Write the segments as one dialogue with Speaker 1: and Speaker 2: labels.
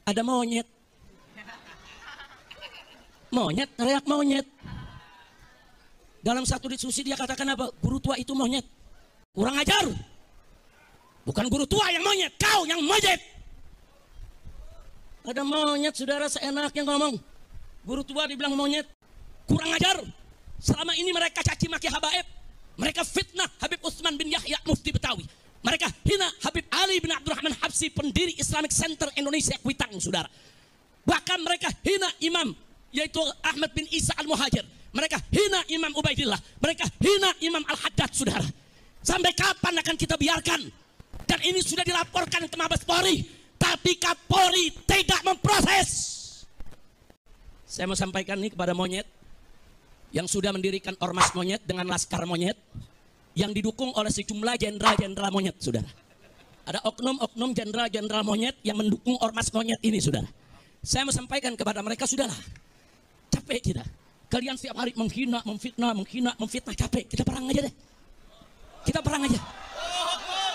Speaker 1: ada monyet. Monyet, teriak monyet. Dalam satu diskusi dia katakan apa? Guru tua itu monyet. Kurang ajar. Bukan guru tua yang monyet, kau yang monyet. Ada monyet, saudara, seenaknya ngomong. Guru tua dibilang monyet. Kurang ajar. Selama ini mereka caci maki Habaib. Mereka fitnah Habib Utsman bin Yahya Mufti Betawi. Mereka hina Habib Ali bin Abdurrahman Habsi, pendiri Islamic Center Indonesia Kuitang, saudara. Bahkan mereka hina imam, yaitu Ahmad bin Isa Al-Muhajir. Mereka hina Imam Ubaidillah. Mereka hina Imam Al-Haddad, saudara. Sampai kapan akan kita biarkan? Dan ini sudah dilaporkan ke Mabes Polri. Tapi Kapolri tidak memproses. Saya mau sampaikan nih kepada monyet yang sudah mendirikan ormas monyet dengan laskar monyet yang didukung oleh sejumlah jenderal-jenderal monyet, saudara. Ada oknum-oknum jenderal-jenderal monyet yang mendukung ormas monyet ini, saudara. Saya mau sampaikan kepada mereka, sudahlah. Capek kita. Kalian setiap hari menghina, memfitnah, capek. Kita perang aja deh. Kita perang aja.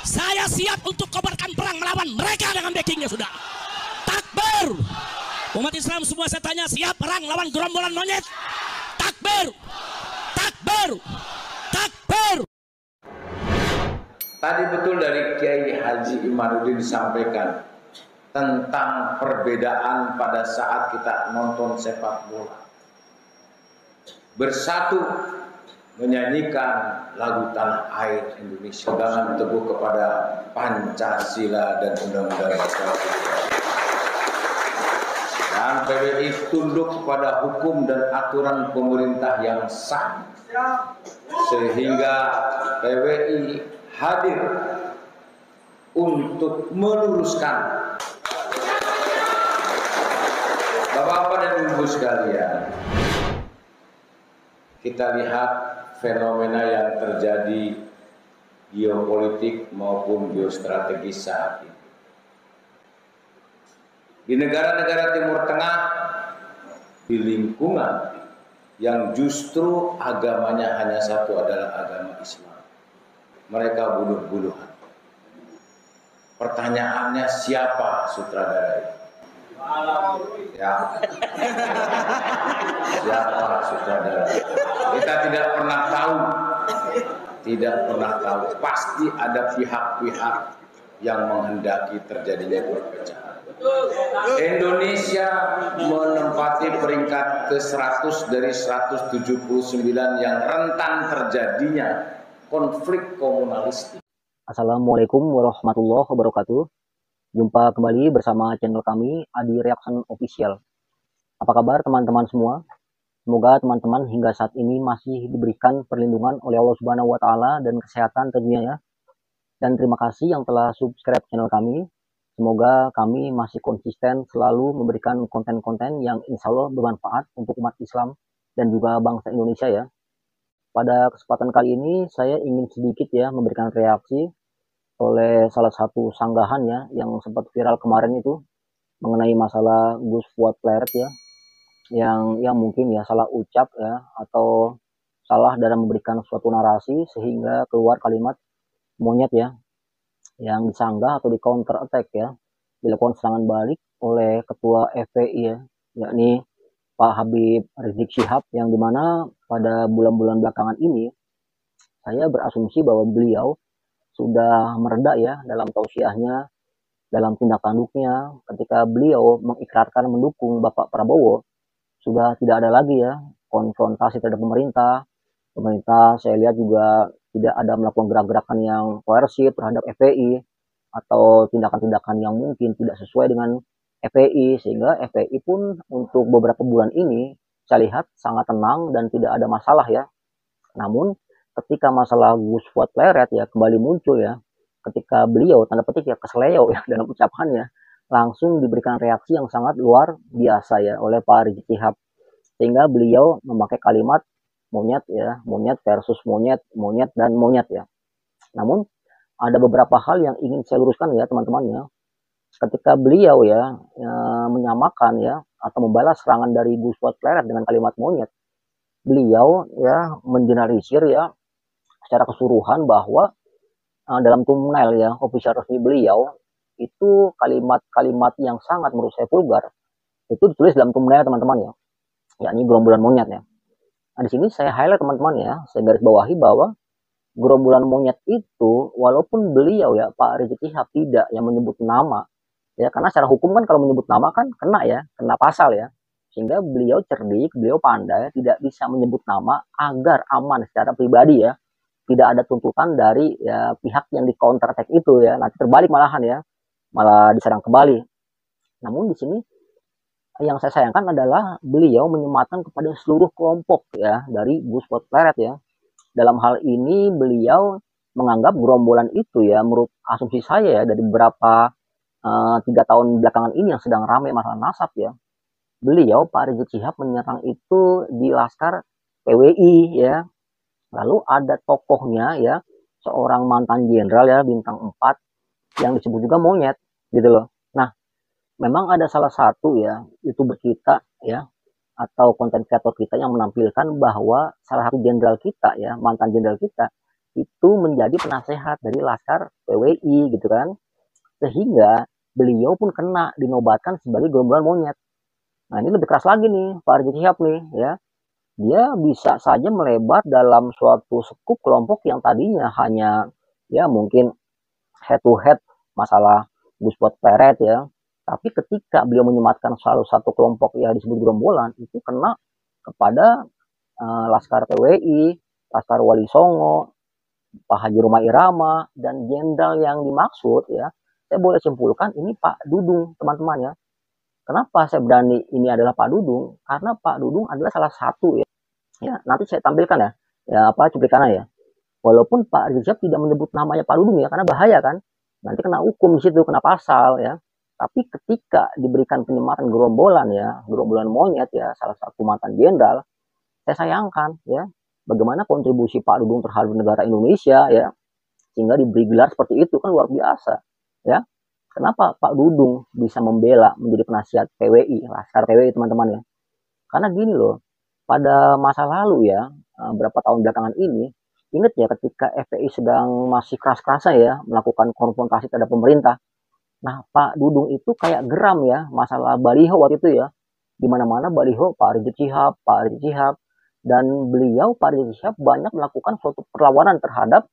Speaker 1: Saya siap untuk kobarkan perang melawan mereka dengan backingnya, sudah. Takbir. Umat Islam semua saya tanya, siap perang lawan gerombolan monyet? Takbir. Takbir. Takbir.
Speaker 2: Tadi betul dari Kiai Haji Imanuddin disampaikan tentang perbedaan pada saat kita nonton sepak bola. Bersatu menyanyikan lagu tanah air Indonesia, pegangan teguh kepada Pancasila dan Undang-Undang Dasar. Dan PBI tunduk kepada hukum dan aturan pemerintah yang sah, sehingga PBI hadir untuk meluruskan. Bapak-bapak dan ibu sekalian, kita lihat fenomena yang terjadi geopolitik maupun geostrategis saat ini. Di negara-negara Timur Tengah, di lingkungan yang justru agamanya hanya satu adalah agama Islam, mereka bunuh-bunuhan. Pertanyaannya, siapa sutradara itu? Ya. Siapa sutradara? Kita tidak pernah tahu. Tidak pernah tahu. Pasti ada pihak-pihak yang menghendaki terjadinya perpecahan. Indonesia menempati peringkat ke-100 dari 179 yang rentan terjadinya konflik komunalistik.
Speaker 3: Assalamualaikum warahmatullahi wabarakatuh. Jumpa kembali bersama channel kami, Adi Reaction Official. Apa kabar teman-teman semua? Semoga teman-teman hingga saat ini masih diberikan perlindungan oleh Allah Subhanahu wa Ta'ala dan kesehatan tentunya ya. Dan terima kasih yang telah subscribe channel kami. Semoga kami masih konsisten selalu memberikan konten-konten yang insya Allah bermanfaat untuk umat Islam dan juga bangsa Indonesia ya. Pada kesempatan kali ini saya ingin sedikit ya memberikan reaksi oleh salah satu sanggahan ya yang sempat viral kemarin itu mengenai masalah Gus Fuad Pleret ya, yang mungkin ya salah ucap ya atau salah dalam memberikan suatu narasi sehingga keluar kalimat monyet ya yang disanggah atau di counter attack ya, dilakukan serangan balik oleh ketua FPI ya, yakni Pak Habib Rizik Syihab, yang dimana pada bulan-bulan belakangan ini saya berasumsi bahwa beliau sudah mereda ya dalam tausiahnya, dalam tindak tanduknya ketika beliau mengikrarkan mendukung Bapak Prabowo. Sudah tidak ada lagi ya konfrontasi terhadap pemerintah. Pemerintah saya lihat juga tidak ada melakukan gerak-gerakan yang koersif terhadap FPI atau tindakan-tindakan yang mungkin tidak sesuai dengan FPI, sehingga FPI pun untuk beberapa bulan ini saya lihat sangat tenang dan tidak ada masalah ya. Namun ketika masalah Gus Fuad Pleret ya kembali muncul ya, ketika beliau tanda petik ya kesleo ya dalam ucapannya, langsung diberikan reaksi yang sangat luar biasa ya oleh Pak Rizik Syihab, sehingga beliau memakai kalimat monyet ya, monyet versus monyet, monyet dan monyet ya. Namun ada beberapa hal yang ingin saya luruskan ya teman-teman ya. Ketika beliau ya menyamakan ya atau membalas serangan dari Gus Fuad Pleret dengan kalimat monyet, beliau ya mengeneralisir ya secara keseluruhan bahwa dalam thumbnail ya official resmi beliau itu kalimat-kalimat yang sangat menurut saya vulgar. Itu ditulis dalam thumbnail teman-teman ya, yakni gerombolan monyet ya. Nah, di sini saya highlight teman-teman ya, saya garis bawahi bahwa gerombolan monyet itu walaupun beliau ya Pak Rizik Syihab tidak yang menyebut nama ya, karena secara hukum kan kalau menyebut nama kan kena ya, kena pasal ya. Sehingga beliau cerdik, beliau pandai, tidak bisa menyebut nama agar aman secara pribadi ya. Tidak ada tuntutan dari ya, pihak yang di counter attack itu ya. Nanti terbalik malahan ya, malah diserang kembali. Namun di sini yang saya sayangkan adalah beliau menyematkan kepada seluruh kelompok ya dari Gus Pot Pleret ya. Dalam hal ini beliau menganggap gerombolan itu ya, menurut asumsi saya ya, dari beberapa 3 tahun belakangan ini yang sedang ramai masalah nasab ya, beliau Pak Rizik Syihab menyerang itu di Laskar PWI ya. Lalu ada tokohnya ya, seorang mantan jenderal ya bintang 4 yang disebut juga monyet gitu loh. Nah, memang ada salah satu ya YouTuber kita ya atau konten kreator kita yang menampilkan bahwa salah satu jenderal kita ya, mantan jenderal kita itu menjadi penasehat dari Laskar PWI gitu kan. Sehingga beliau pun kena dinobatkan sebagai gerombolan monyet. Nah, ini lebih keras lagi nih Pak Rizik Syihab nih ya. Dia bisa saja melebar dalam suatu skup kelompok yang tadinya hanya ya mungkin head to head masalah Gus Pot Pleret ya. Tapi ketika beliau menyematkan salah satu kelompok yang disebut gerombolan, itu kena kepada Laskar PWI, Laskar Wali Songo, Pak Haji Roma Irama, dan jenderal yang dimaksud ya, saya boleh simpulkan ini Pak Dudung teman-teman ya. Kenapa saya berani ini adalah Pak Dudung? Karena Pak Dudung adalah salah satu ya. Ya, nanti saya tampilkan ya, apa cuplikannya ya. Walaupun Pak Rizik Syihab tidak menyebut namanya Pak Dudung ya, karena bahaya kan. Nanti kena hukum di situ, kena pasal ya. Tapi ketika diberikan penyematan gerombolan ya, gerombolan monyet ya, salah satu mantan jenderal, saya sayangkan ya, bagaimana kontribusi Pak Dudung terhadap negara Indonesia ya, sehingga diberi gelar seperti itu kan luar biasa ya. Kenapa Pak Dudung bisa membela menjadi penasihat PWI, Laskar PWI teman-teman ya? Karena gini loh, pada masa lalu ya, berapa tahun belakangan ini, ingat ya ketika FPI sedang masih keras-kerasnya ya, melakukan konfrontasi terhadap pemerintah. Nah, Pak Dudung itu kayak geram ya, masalah baliho waktu itu ya. Di mana-mana baliho Pak Rizik Syihab, Pak Rizik Syihab. Dan beliau, Pak Rizik Syihab, banyak melakukan suatu perlawanan terhadap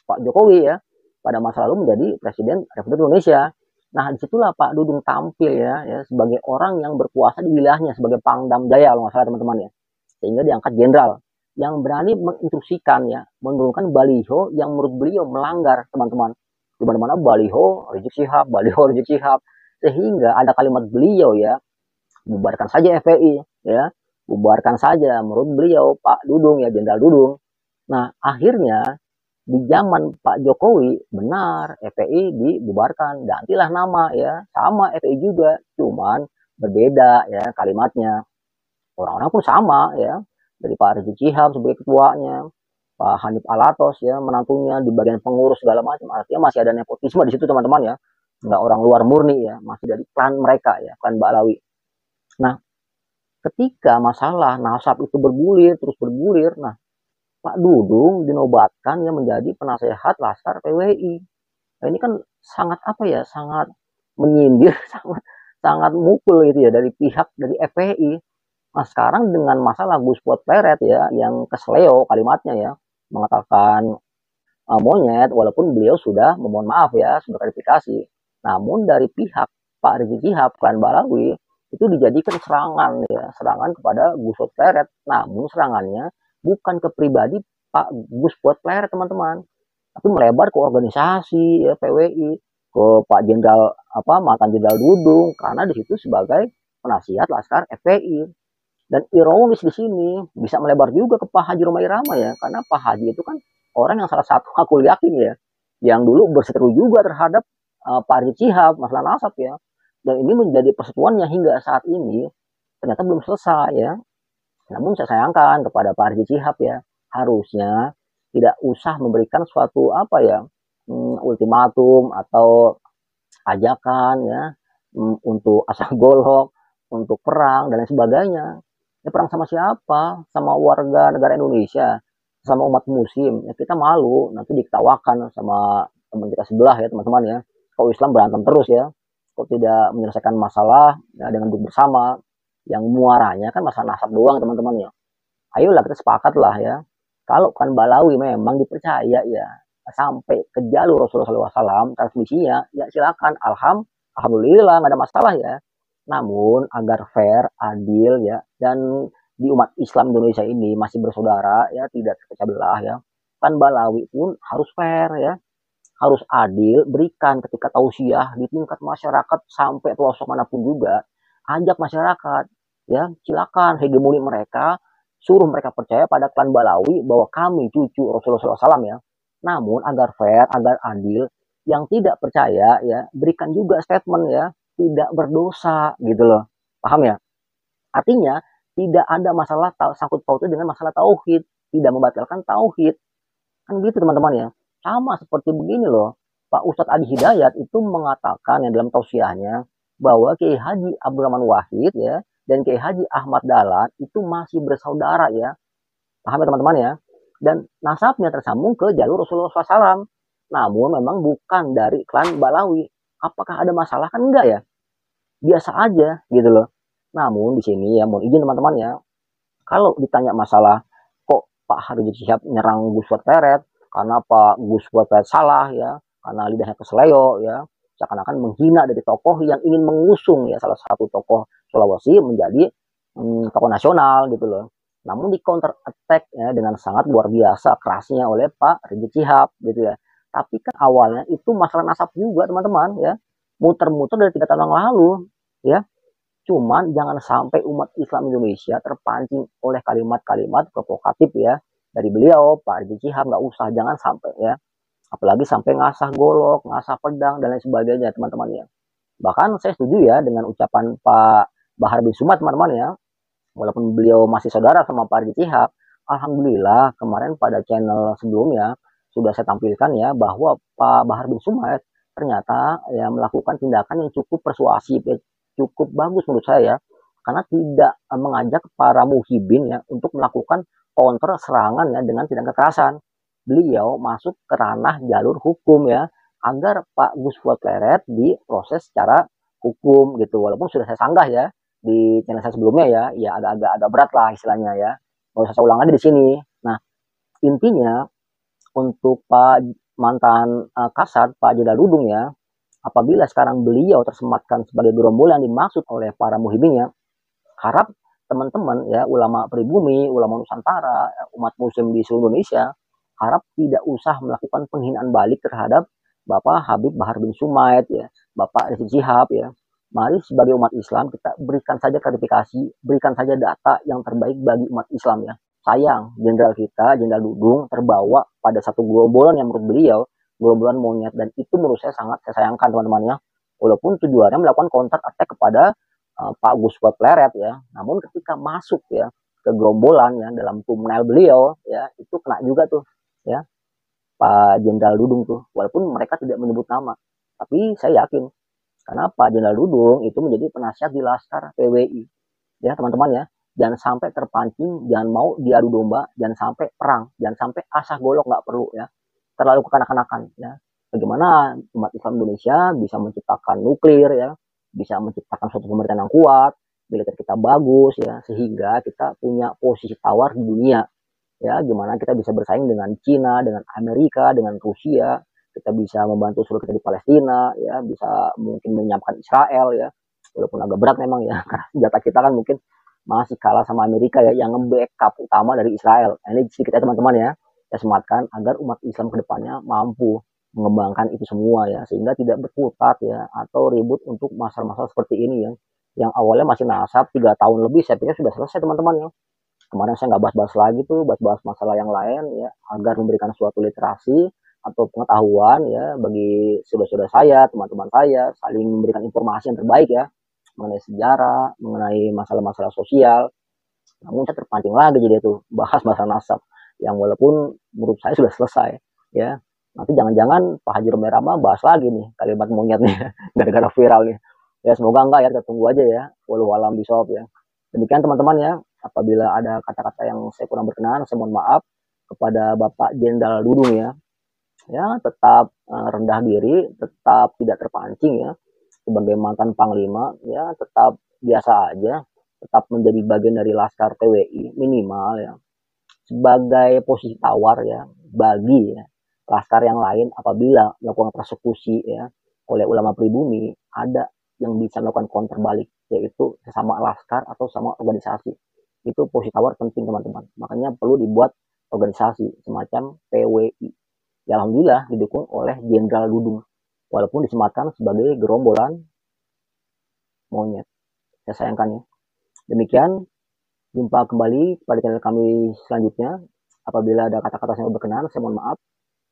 Speaker 3: Pak Jokowi ya, pada masa lalu menjadi Presiden Republik Indonesia. Nah, disitulah Pak Dudung tampil ya sebagai orang yang berkuasa di wilayahnya sebagai Pangdam Jaya kalau nggak salah teman-teman ya. Sehingga diangkat jenderal yang berani menginstruksikan ya, menurunkan baliho yang menurut beliau melanggar teman-teman. Di mana-mana baliho Rizik Syihab, baliho Rizik Syihab. Sehingga ada kalimat beliau ya, bubarkan saja FPI ya, bubarkan saja menurut beliau Pak Dudung ya, Jenderal Dudung. Nah, akhirnya di zaman Pak Jokowi benar FPI dibubarkan, gantilah nama ya, sama FPI juga, cuman berbeda ya kalimatnya. Orang-orang pun sama ya, dari Pak Rizik Syihab sebagai ketuanya, Pak Hanif Alatos ya menantunya di bagian pengurus segala macam. Artinya masih ada nepotisme di situ teman-teman ya, nggak orang luar murni ya, masih dari klan mereka ya, klan Ba'alawi. Nah, ketika masalah nasab itu bergulir terus bergulir, nah Pak Dudung dinobatkan yang menjadi penasehat Laskar PWI. Nah, ini kan sangat apa ya, sangat menyindir, sangat mukul gitu ya dari pihak dari FPI. Nah, sekarang dengan masalah Gus Pot Pleret ya, yang kesleo kalimatnya ya, mengatakan monyet, walaupun beliau sudah memohon maaf ya, sudah klarifikasi. Namun dari pihak Pak Rizik Syihab, klan Ba'alawi, itu dijadikan serangan ya, serangan kepada Gus Pot Pleret. Namun serangannya bukan ke pribadi Pak Gus Pot Pleret teman-teman, tapi melebar ke organisasi ya, PWI, ke Pak Jenderal mantan Jenderal Dudung, karena di situ sebagai penasihat Laskar FPI. Dan ironis di sini bisa melebar juga ke Pak Haji Roma Irama ya, karena Pak Haji itu kan orang yang salah satu aku yakin ya, yang dulu berseteru juga terhadap Pak Rizik Syihab masalah nasab ya. Dan ini menjadi persatuan yang hingga saat ini ternyata belum selesai ya. Namun saya sayangkan kepada Pak Rizik Syihab ya, harusnya tidak usah memberikan suatu ultimatum atau ajakan ya, untuk asal golok, untuk perang dan lain sebagainya. Ya, perang sama siapa? Sama warga negara Indonesia, sama umat muslim. Ya, kita malu nanti diketawakan sama teman kita sebelah ya teman-teman ya. kok Islam berantem terus ya, kok tidak menyelesaikan masalah ya, dengan duduk bersama yang muaranya kan masalah nasab doang teman-teman ya. Ayolah kita sepakat lah ya, kalau kan Balawi memang dipercaya ya sampai ke jalur Rasulullah SAW transmisinya ya silakan, alhamdulillah nggak ada masalah ya. Namun agar fair, adil ya, dan di umat Islam Indonesia ini masih bersaudara ya, tidak terpecah belah ya, kan Balawi pun harus fair ya, harus adil, berikan ketika tausiah di tingkat masyarakat sampai pelosok manapun juga, ajak masyarakat ya, silakan hegemoni mereka, suruh mereka percaya pada klan Balawi bahwa kami cucu Rasulullah SAW ya. Namun agar fair, agar adil, yang tidak percaya ya berikan juga statement ya, tidak berdosa gitu loh, paham ya? Artinya tidak ada masalah sangkut pautnya dengan masalah tauhid, tidak membatalkan tauhid, kan gitu teman-teman ya. Sama seperti begini loh, Pak Ustadz Adi Hidayat itu mengatakan yang dalam tausiahnya bahwa Kiai Haji Abdurrahman Wahid ya dan Kiai Haji Ahmad Dahlan itu masih bersaudara ya, paham ya teman-teman ya, dan nasabnya tersambung ke jalur Rasulullah SAW, namun memang bukan dari klan Balawi. Apakah ada masalah? Kan enggak ya, biasa aja gitu loh. Namun di sini ya mohon izin teman-teman ya, kalau ditanya masalah kok Pak Rizik Syihab nyerang Gus Pleret karena Pak Gus Pleret salah ya, karena lidahnya keseleo ya, seakan-akan menghina dari tokoh yang ingin mengusung ya salah satu tokoh Sulawesi menjadi tokoh nasional gitu loh. Namun di counter attack ya dengan sangat luar biasa kerasnya oleh Pak Rizik Syihab gitu ya. Tapi kan awalnya itu masalah nasab juga teman-teman ya, muter-muter dari 3 tahun yang lalu ya. Cuman jangan sampai umat Islam Indonesia terpancing oleh kalimat-kalimat provokatif ya dari beliau, Pak Rizik Syihab, nggak usah, jangan sampai ya. Apalagi sampai ngasah golok, ngasah pedang, dan lain sebagainya teman-teman ya. Bahkan saya setuju ya dengan ucapan Pak Bahar bin Smart teman-teman ya. Walaupun beliau masih saudara sama Pak Rizik Syihab, alhamdulillah kemarin pada channel sebelumnya sudah saya tampilkan ya bahwa Pak Bahar bin Smart ternyata ya melakukan tindakan yang cukup persuasif ya, cukup bagus menurut saya, karena tidak mengajak para muhibin ya untuk melakukan counter serangan ya dengan tindakan kekerasan. Beliau masuk ke ranah jalur hukum ya, agar Pak Gus Pleret diproses secara hukum gitu. Walaupun sudah saya sanggah ya di channel saya sebelumnya ya, ya agak berat lah istilahnya ya. Nggak usah saya ulang lagi di sini. Nah intinya untuk Pak mantan Kasat Pak Jenderal Dudung ya, apabila sekarang beliau tersematkan sebagai gerombolan yang dimaksud oleh para muhibinnya, harap teman-teman ya ulama pribumi, ulama Nusantara, umat muslim di seluruh Indonesia harap tidak usah melakukan penghinaan balik terhadap Bapak Habib Bahar bin Smart ya, Bapak Rizik Syihab ya. Mari sebagai umat Islam kita berikan saja klarifikasi, berikan saja data yang terbaik bagi umat Islam ya. Sayang jenderal kita, Jenderal Dudung terbawa pada satu gerombolan yang menurut beliau gerombolan monyet, dan itu menurut saya sangat saya sayangkan teman-teman ya. Walaupun tujuannya melakukan counter attack kepada Pak Gus Pleret ya, namun ketika masuk ya ke gerombolan ya dalam thumbnail beliau ya, itu kena juga tuh ya Pak Jenderal Dudung tuh, walaupun mereka tidak menyebut nama, tapi saya yakin karena Pak Jenderal Dudung itu menjadi penasihat di Laskar PWI ya teman-teman ya. Jangan sampai terpancing, jangan mau diadu domba, jangan sampai perang, jangan sampai asah golok, nggak perlu ya, terlalu kekanak-kanakan ya. Bagaimana umat Islam Indonesia bisa menciptakan nuklir ya, bisa menciptakan suatu pemerintahan yang kuat, militer kita bagus ya, sehingga kita punya posisi tawar di dunia ya. Gimana kita bisa bersaing dengan Cina, dengan Amerika, dengan Rusia, kita bisa membantu seluruh kita di Palestina ya, bisa mungkin menyiapkan Israel ya, walaupun agak berat memang ya karena senjata kita kan mungkin masih kalah sama Amerika ya yang nge-backup utama dari Israel. Nah, ini sedikit ya teman-teman ya, saya sematkan agar umat Islam kedepannya mampu mengembangkan itu semua ya, sehingga tidak berkutat ya atau ribut untuk masalah-masalah seperti ini yang awalnya masih nasab 3 tahun lebih, saya pikir sudah selesai teman-teman ya. Kemarin saya nggak bahas-bahas lagi tuh, bahas-bahas masalah yang lain ya, agar memberikan suatu literasi atau pengetahuan ya bagi saudara-saudara saya, teman-teman saya, saling memberikan informasi yang terbaik ya mengenai sejarah, mengenai masalah-masalah sosial. Namun saya terpancing lagi jadi itu bahas masalah nasab yang walaupun menurut saya sudah selesai ya. Nanti jangan-jangan Pak Haji Romai Rama bahas lagi nih kalimat monyet nih gara-gara viral nih ya. Semoga enggak ya, kita tunggu aja ya, wallahu alam bisawab ya. Demikian teman-teman ya, apabila ada kata-kata yang saya kurang berkenan saya mohon maaf kepada Bapak Jenderal Dudung ya. ya tetap rendah diri, tetap tidak terpancing ya, sebagai mantan panglima ya tetap biasa aja, tetap menjadi bagian dari Laskar TWI minimal ya, sebagai posisi tawar ya bagi ya laskar yang lain apabila melakukan persekusi ya oleh ulama pribumi, ada yang bisa melakukan counter balik, yaitu sesama laskar atau sama organisasi. Itu posisi tawar penting teman-teman, makanya perlu dibuat organisasi semacam PWI. Ya, alhamdulillah didukung oleh Jenderal Dudung, walaupun disematkan sebagai gerombolan monyet. Saya sayangkan ya. Demikian, jumpa kembali pada channel kami selanjutnya. Apabila ada kata-kata yang berkenan, saya mohon maaf.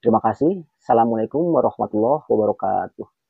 Speaker 3: Terima kasih. Assalamualaikum warahmatullahi wabarakatuh.